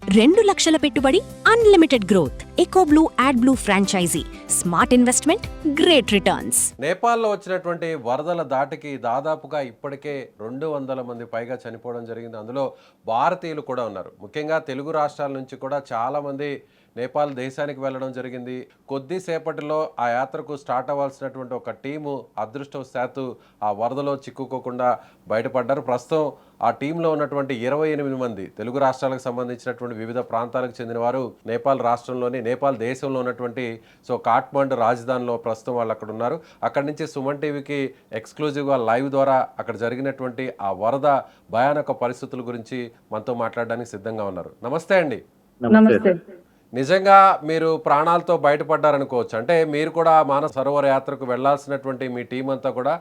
2 లక్షల పెట్టుబడి, unlimited growth. EcoBlue AdBlue franchisee. Smart investment, great returns. నేపాల్లో వచ్చినటువంటి వరదల దాటికి దాదాపుగా ఇప్పటికే 200 మంది పైగా చనిపోవడం జరిగింది. అందులో భారతీయులు కూడా ఉన్నారు. ముఖ్యంగా తెలుగు రాష్ట్రాల నుంచి కూడా చాలామంది నేపాల్ దేశానికి వెళ్ళడం జరిగింది. కొద్దిసేపటిలో ఆ యాత్రకు స్టార్ట్ అవ్వాల్సినటువంటి ఒక టీము అదృష్టవశాత్తు ఆ వరదలో చిక్కుకోకుండా బయటపడ్డారు. ప్రస్తుతం ఆ టీంలో ఉన్నటువంటి 28 మంది తెలుగు రాష్ట్రాలకు సంబంధించినటువంటి వివిధ ప్రాంతాలకు చెందిన వారు నేపాల్ రాష్ట్రంలోని, నేపాల్ దేశంలో ఉన్నటువంటి కాఠ్మండు రాజధానిలో ప్రస్తుతం వాళ్ళు అక్కడ ఉన్నారు. అక్కడి నుంచి సుమన్ టీవీకి ఎక్స్క్లూజివ్గా లైవ్ ద్వారా అక్కడ జరిగినటువంటి ఆ వరద భయానక పరిస్థితుల గురించి మనతో మాట్లాడడానికి సిద్ధంగా ఉన్నారు. నమస్తే అండి. నమస్తే. నిజంగా మీరు ప్రాణాలతో బయటపడ్డారనుకోవచ్చు. అంటే మీరు కూడా మానస సరోవర యాత్రకు వెళ్లాల్సినటువంటి మీ టీం అంతా కూడా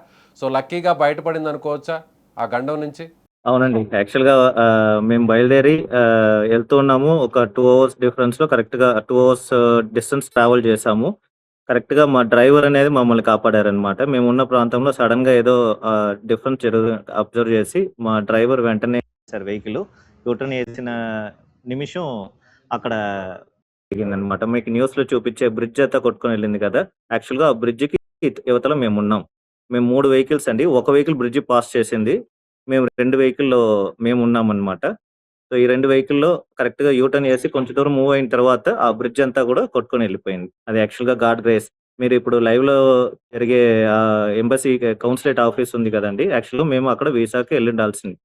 లక్కీగా బయటపడింది అనుకోవచ్చా ఆ గండం నుంచి? అవునండి. యాక్చువల్‌గా మేము బయలుదేరి వెళ్తూ ఉన్నాము. ఒక 2 అవర్స్ డిఫరెన్స్‌లో కరెక్ట్‌గా 2 అవర్స్ డిస్టెన్స్ ట్రావెల్ చేశాము. కరెక్ట్‌గా మా డ్రైవర్ అనేది మమ్మల్ని కాపాడారనమాట. మేమున్న ప్రాంతంలో సడెన్‌గా ఏదో డిఫరెన్స్ అబ్జర్వ్ చేసి మా డ్రైవర్ వెంటనే వెహికల్ యూటర్న్ ఏసిన నిమిషం అక్కడ జరిగిందనమాట. మీకు న్యూస్‌లో చూపించే బ్రిడ్జ్ అంతా కొట్టుకొని వెళ్ళింది కదా! యాక్చువల్‌గా ఆ బ్రిడ్జ్‌కి ఇవతల మేమున్నాం. మేము 3 వెహికల్స్ అండి. ఒక వెహికల్ బ్రిడ్జ్ పాస్ చేసింది. మేము 2 వెహికల్‌లో మేమున్నామనమాట. సో, ఈ 2 వెహికల్‌లో కరెక్ట్‌గా యూటర్న్ ఏసి కొంచెం దూరం మూవ్ అయిన తర్వాత ఆ బ్రిడ్జ్ అంతా కూడా కొట్టుకొని వెళ్ళిపోయింది. అది యాక్చువల్‌గా గాడ్ గ్రేస్. మీరు ఇప్పుడు లైవ్‌లో జరిగే ఎంబసీ కౌన్సిలేట్ ఆఫీస్ ఉంది కదండీ! యాక్చువల్‌గా మేము అక్కడ వీసాకి ఎళ్ళుండాల్సింది.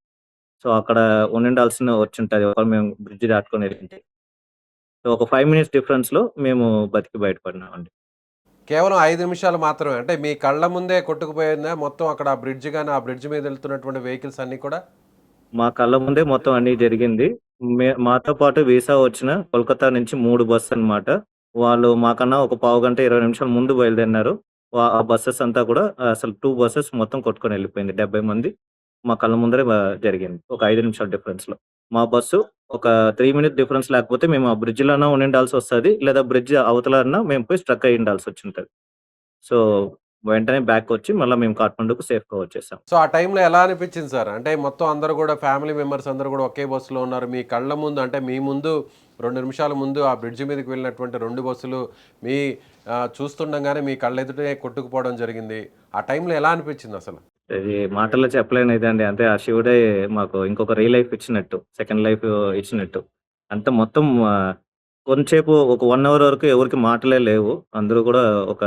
సో, అక్కడ ఉండిండాల్సిన వచ్చుంటది. ఒకవేళ మేము బ్రిడ్జ్ దాటుకొని వెళ్ళుంటే. సో, ఒక 5 మినిట్స్ డిఫరెన్స్‌లో మేము బతికి బయటపడినామండి. కేవలం 5 నిమిషాలు మాత్రమే. అంటే మీ కళ్ళ ముందే కొట్టుకుపోయిందా మొత్తం అక్కడ ఆ బ్రిడ్జ్ గాని, ఆ బ్రిడ్జ్ మీద వెళ్తున్నటువంటి వెహికల్స్ అన్నీ కూడా? మా కళ్ళ ముందే మొత్తం అన్నీ జరిగింది. మాతో పాటు వీసా వచ్చిన కోల్కతా నుంచి 3 బస్సనమాట. వాళ్ళు మాకన్నా ఒక పావుగంట, 20 నిమిషాల ముందు బయలుదేరినారు. ఆ బసెస్ అంతా కూడా అసలు 2 బసెస్ మొత్తం కొట్టుకొని వెళ్ళిపోయింది. 70 మంది మా కళ్ళ ముందరే జరిగింది. ఒక 5 నిమిషాల డిఫరెన్స్‌లో. మా బస్సు ఒక 3 మినిట్ డిఫరెన్స్ లేకపోతే మేము ఆ బ్రిడ్జ్‌లోనే ఉండిండాల్సొస్తది. లేదా బ్రిడ్జ్ అవతలన్నా మేము పోయి స్ట్రక్ అయ్యుండాల్సొచ్చుంటది. సో, వెంటనే బ్యాకొచ్చి మళ్ళా మేము కాఠ్మండూకి సేఫ్‌గా వచ్చేసాం. ఆ టైంలో ఎలా అనిపించింది సార్? అంటే మొత్తం అందరూ కూడా ఫ్యామిలీ మెంబర్స్ అందరూ కూడా ఒకే బస్సులో ఉన్నారు. మీ కళ్ళ ముందు అంటే మీ ముందు 2 నిమిషాల ముందు ఆ బ్రిడ్జ్ మీదకి వెళ్ళినటువంటి 2 బస్సులు మీ చూస్తుండగానే మీ కళ్ళెదుటే కొట్టుకుపోవడం జరిగింది. ఆ టైంలో ఎలా అనిపించింది అసలు? అది మాటల్లో చెప్పలేని ఇదండి. అంటే ఆ శివుడే మాకు ఇంకొక రీలైఫ్ ఇచ్చినట్టు, సెకండ్ లైఫ్ ఇచ్చినట్టు. అంతా మొత్తం కొంతసేపు ఒక 1 అవర్ వరకు ఎవరికీ మాటలే లేవు. అందరూ కూడా ఒక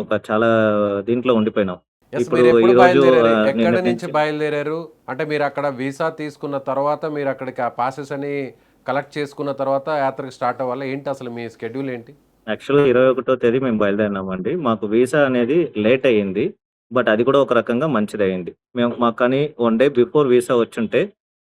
ఒక చాలా దీంట్లో ఉండిపోయినాం. ఇప్పుడు మీరెప్పుడు ఈరోజు బయలుదేరారు? ఎక్కడి నిన్నటి నుంచి నుంచి బయలుదేరారు? అంటే మీరక్కడ వీసా తీసుకున్న తర్వాత మీరక్కడికి ఆ పాసెస్ అని కలెక్ట్ చేసుకున్న తర్వాత యాత్రకు స్టార్ట్ అవ్వాలా? ఏంటి అసలు మీ షెడ్యూల్ ఏంటి? యాక్చువల్‌గా 21వ తేదీ మేము బయలుదేరినామండి. మాకు వీసా అనేది లేట్ అయింది. బట్ అది కూడా ఒక రకంగా మంచిదయింది. మాకు కానీ 1 డే బిఫోర్ వీసా వచ్చుంటే,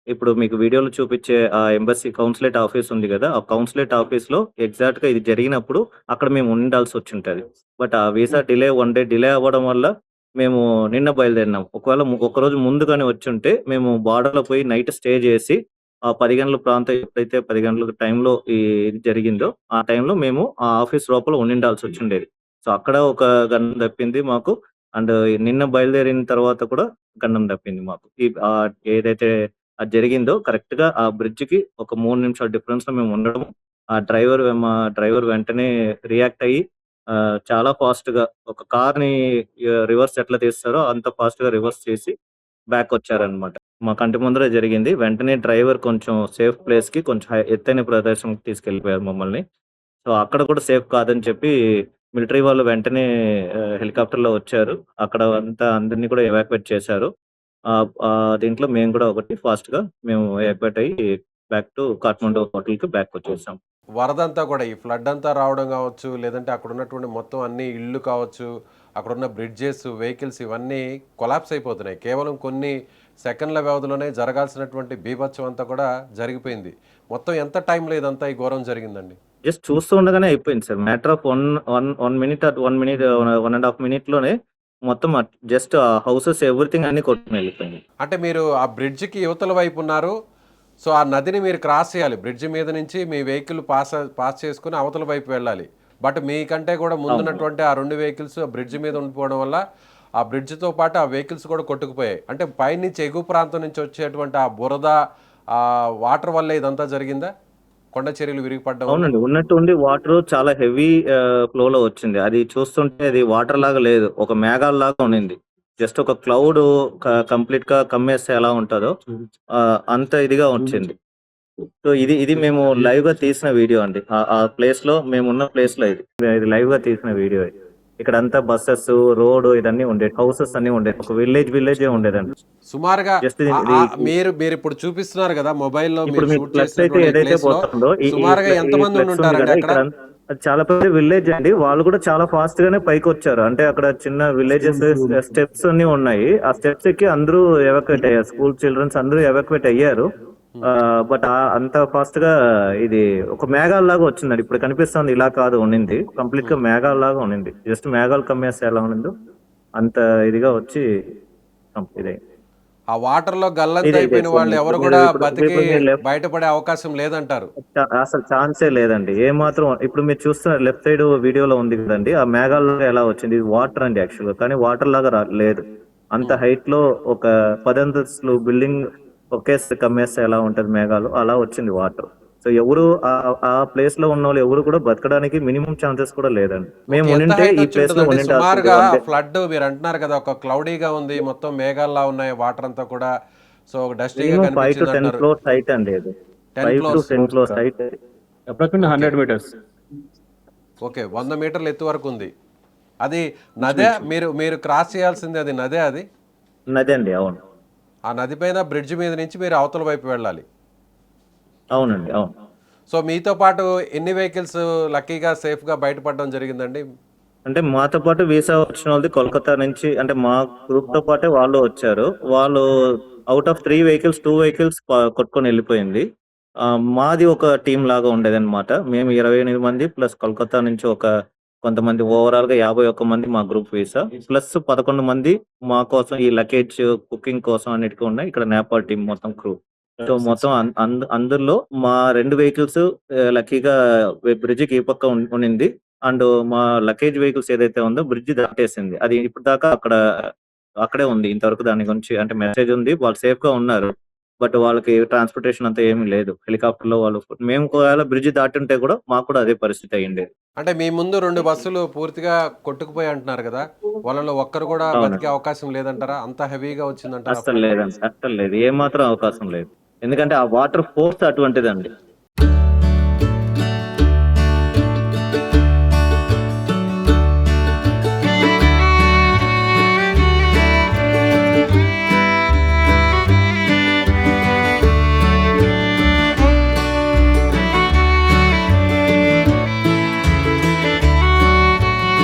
ఇప్పుడు మీకు వీడియోలో చూపించే ఆ ఎంబసీ కౌన్సిలేట్ ఆఫీస్ ఉంది గదా! ఆ కౌన్సిలేట్ ఆఫీస్‌లో ఎగ్జాక్ట్‌గా ఇది జరిగినప్పుడు అక్కడ మేము ఉండాల్సొచ్చుంటది. బట్ ఆ వీసా డిలే 1 డే డిలే అవ్వడం వల్ల మేము నిన్న బయలుదేరినాం. ఒకవేళ ఒకరోజు ముందు గాని వచ్చుంటే మేము బోర్డర్‌లో పోయి నైట్ స్టే చేసి ఆ 10 గంటల ప్రాంతం ఎప్పుడైతే 10 గంటల టైంలో ఇది జరిగిందో, ఆ టైంలో మేము ఆ ఆఫీస్ లోపల ఉండిండాల్సొచ్చుండేది. సో, అక్కడ ఒక గండం తప్పింది మాకు. అండ్ నిన్న బయలుదేరిన తర్వాత కూడా గండం తప్పింది మాకు. ఏదైతే అది జరిగిందో కరెక్ట్‌గా ఆ బ్రిడ్జ్‌కి ఒక 3 నిమిషాల డిఫరెన్స్‌లో మేము ఉండడం. మా డ్రైవర్ వెంటనే రియాక్ట్ అయ్యి చాలా ఫాస్ట్‌గా ఒక కార్‌ని రివర్స్ ఎట్లా తీస్తారో అంత ఫాస్ట్‌గా రివర్స్ చేసి బ్యాకొచ్చారనమాట. మా కంటి ముందరే జరిగింది. వెంటనే డ్రైవర్ కొంచెం సేఫ్ ప్లేస్‌కి కొంచెం ఎత్తైన ప్రదేశంకి తీసుకెళ్ళిపోయారు మమ్మల్ని. సో, అక్కడ కూడా సేఫ్ కాదని చెప్పి మిలిటరీ వాళ్ళు వెంటనే హెలికాప్టర్‌లో వచ్చారు. అక్కడ అందరిని కూడా ఎవాక్యుయేట్ చేశారు. దీంట్లో మేము కూడా ఒకటి ఫాస్ట్‌గా మేము ఎవాక్యుయేట్ అయ్యి బ్యాక్ టు కాఠ్మండూ హోటల్‌కి బ్యాకొచ్చేసాం. వరదంతా కూడా ఈ ఫ్లడ్ అంతా రావడం కావచ్చు, లేదంటే అక్కడ ఉన్నటువంటి మొత్తం అన్ని ఇళ్ళు కావచ్చు, అక్కడున్న బ్రిడ్జెస్, వెహికల్స్ ఇవన్నీ కొలాప్స్ అయిపోతున్నాయి. కేవలం కొన్ని సెకండ్ల వ్యవధిలోనే జరగాల్సినటువంటి బీభత్సం అంతా కూడా జరిగిపోయింది. మొత్తం ఎంత టైంలో ఇదంతా ఈ ఘోరం జరిగిందండి? జస్ట్ చూస్తూ ఉండగానే అయిపోయింది sir. Matter of 1 minute 1 minute 1 ½ మినిట్‌లోనే మొత్తం జస్ట్ ఆ హౌసెస్ ఎవ్రీథింగ్ అన్నీ కొట్టుకొని వెళ్ళిపోయింది. అంటే మీరు ఆ బ్రిడ్జ్‌కి యువతల వైపు ఉన్నారు. ఆ నదిని మీరు క్రాస్ చేయాలి. బ్రిడ్జ్ మీద నుంచి మీ వెహికల్ పాస్ చేసుకొని అవతల వైపు వెళ్ళాలి. బట్ మీకంటే కూడా అవును. ముందున్నటువంటి ఆ 2 వెహికల్స్ బ్రిడ్జ్ మీద ఉండిపోవడం వల్ల ఆ బ్రిడ్జ్‌తో పాటు ఆ వెహికల్స్ కూడా కొట్టుకుపోయాయి. అంటే పైనుంచి ఎగువ ప్రాంతం నుంచి వచ్చేటువంటి ఆ బురద, ఆ వాటర్ వల్లే ఇదంతా జరిగిందా? కొండ చర్యలు విరిగిపడడం వల్ల? అవునండి. ఉన్నట్టుండి వాటరు చాలా హెవీ ఫ్లోలో వచ్చింది. అది చూస్తుంటే అది వాటర్ లాగా లేదు. ఒక మేఘాల్లాగా ఉండింది. జస్ట్ ఒక క్లౌడ్ కంప్లీట్‌గా కమ్మేస్తే ఎలా ఉంటదో అంత ఇదిగా వచ్చింది. సో, ఇది మేము లైవ్‌గా తీసిన వీడియో అండి. ఆ ప్లేస్‌లో మేమున్న ప్లేస్‌లో ఇది. ఇది లైవ్‌గా తీసిన వీడియో ఇది. ఇక్కడంతా బసెస్, రోడ్ ఇదన్నీ ఉండేది. హౌసెస్ అన్నీ ఉండేది. ఒక విలేజే ఉండేదండి. సుమారుగా జస్ట్ ఇది ఇది మీరిప్పుడు చూపిస్తున్నారు కదా మొబైల్‌లో ఇప్పుడు మీరు మీకు షూట్ ఫ్లడ్స్ అయితే చేసినటువంటి ఈ ఏదైతే ప్లేస్‌లో పోతుందో ఈ సుమారుగా ఈ ఎంతమంది ఫ్లడ్స్ ఉంది ఉండుంటారండి కదా అక్కడ? ఇక్కడ అది చాలా పెద్ద విలేజ్ అండి. వాళ్ళు కూడా చాలా ఫాస్ట్ గానే పైకి వచ్చారు. అంటే అక్కడ చిన్న విలేజెస్ స్టెప్స్ అన్ని ఉన్నాయి. ఆ స్టెప్స్ ఎక్కి అందరూ ఎవాక్యుయేట్ అయ్యారు. స్కూల్ చిల్డ్రన్స్ అందరూ ఎవాక్యుయేట్ అయ్యారు. బట్ అంత ఫాస్ట్ గా ఇది ఒక మేఘాల లాగా వచ్చిందండి. ఇప్పుడు కనిపిస్తుంది ఇలా కాదు ఉండింది. కంప్లీట్ గా మేఘాల లాగా ఉండింది. జస్ట్ మేఘాలు కమ్మేస్తే ఎలా ఉండిందో అంత ఇదిగా వచ్చి ఇదైంది. ఆ వాటర్‌లో ఇదే ఇదే గల్లంతైపోయిన సేమ్ వాళ్ళు ఎవరు ఇప్పుడు మీరు కూడా ఇప్పుడు బతికి ఇప్పుడు మీరు లెఫ్ట్ బయటపడే అవకాశం లేదంటారు. అసలు ఛాన్సే లేదండి. ఏ మాత్రం ఇప్పుడు మీరు చూస్తున్నారు లెఫ్ట్ సైడ్ వీడియోలో ఉంది కదండీ! ఆ మేఘాల్లాగా ఎలా వచ్చింది? ఇది వాటర్ అండి యాక్చువల్‌గా. కానీ వాటర్ లాగా లేదు. అంత హ్మ్. హైట్‌లో ఒక 10 అంతస్తులు బిల్డింగ్ ఒకేసారి కమ్మేస్తే ఎలా ఉంటది మేఘాలు, అలా వచ్చింది వాటర్. సో, ఎవరు ఆ ప్లేస్‌లో ఉన్నోళ్ళు ఎవరు కూడా బతకడానికి మినిమమ్ ఛాన్సెస్ కూడా లేదండి. మేము ఓకే. ఎంత ఉండింటే హైట్ ఈ వచ్చి ప్లేస్‌లో ఉంటదండి? ఉండిండాల్సింది సుమారుగా వన్ డే. ఫ్లడ్ మీరు అంటున్నారు కదా! ఒక క్లౌడీగా ఉంది. మొత్తం మేఘాల్లా ఉన్నాయి వాటర్ అంతా కూడా. సో, డస్టీగా మినిమమ్ 5 టు 10 కనిపించిందంటున్నారు. ఫ్లోర్స్ హైట్ అండి అది. 10 5 to floors. 10 floors height. Approximately okay. 100 metres. Okay. 100 మీటర్ల ఎత్తు వరకు ఉంది. అది నదే? మీరు మీరు క్రాస్ చేయాల్సింది అది నదే అది? నది అండి. అవును. ఆ నది పైన బ్రిడ్జ్ మీద నుంచి మీరు అవతల వైపు వెళ్ళాలి. అవునండి. అవును. సో, మీతో పాటు ఎన్ని వెహికల్స్ లక్కీగా సేఫ్‌గా బయటపడడం జరిగిందండి? అంటే మాతో పాటు వీసా వచ్చినోళ్ళది కోల్కతా నుంచి అంటే మా గ్రూప్‌తో పాటే వాళ్ళు వచ్చారు. వాళ్ళు ఔట్ ఆఫ్ 3 వెహికల్స్ 2 వెహికల్స్ కొట్టుకొని వెళ్ళిపోయింది. మాది ఒక టీమ్ లాగా ఉండేదన్నమాట. మేము 28 మంది ప్లస్ కోల్కతా నుంచి ఒక కొంతమంది ఓవరాల్‌గా 51 మంది మా గ్రూప్ వీసా. ప్లస్ 11 మంది మా కోసం ఈ లగేజ్ కుకింగ్ కోసం అన్నిటికి ఉన్నాయి. ఇక్కడ నేపాల్ టీమ్ మొత్తం క్రూ. సో, మొత్తం అందులో మా 2 వెహికల్స్ లక్కీగా బ్రిడ్జ్‌కి ఈ పక్క ఉండింది. అండ్ మా లగేజ్ వెహికల్స్ ఏదైతే ఉందో బ్రిడ్జ్ దాటేసింది. అది ఇప్పటిదాకా అక్కడే ఉంది. ఇంతవరకు దాని గురించి అంటే మెసేజ్ ఉంది. వాళ్ళు సేఫ్‌గా ఉన్నారు. బట్ వాళ్ళకి ట్రాన్స్‌పోర్టేషన్ అంతా ఏమీ లేదు. హెలికాప్టర్‌లో వాళ్ళు మేము ఒకవేళ బ్రిడ్జ్ దాటుంటే కూడా మాకు కూడా అదే పరిస్థితి అయ్యుండేది. అంటే మీ ముందు 2 బస్సులు పూర్తిగా కొట్టుకుపోయాయి అంటున్నారు కదా! వాళ్ళలో ఒక్కరు కూడా బతికే అవునండి. అవకాశం లేదంటారా? అంత హెవీగా వచ్చిందంటారా అస్సలు ఫ్లడ్? లేదండి. అస్సలు లేదు. ఏమాత్రం అవకాశం లేదు. ఎందుకంటే ఆ వాటర్ ఫోర్స్ అటువంటిదండి.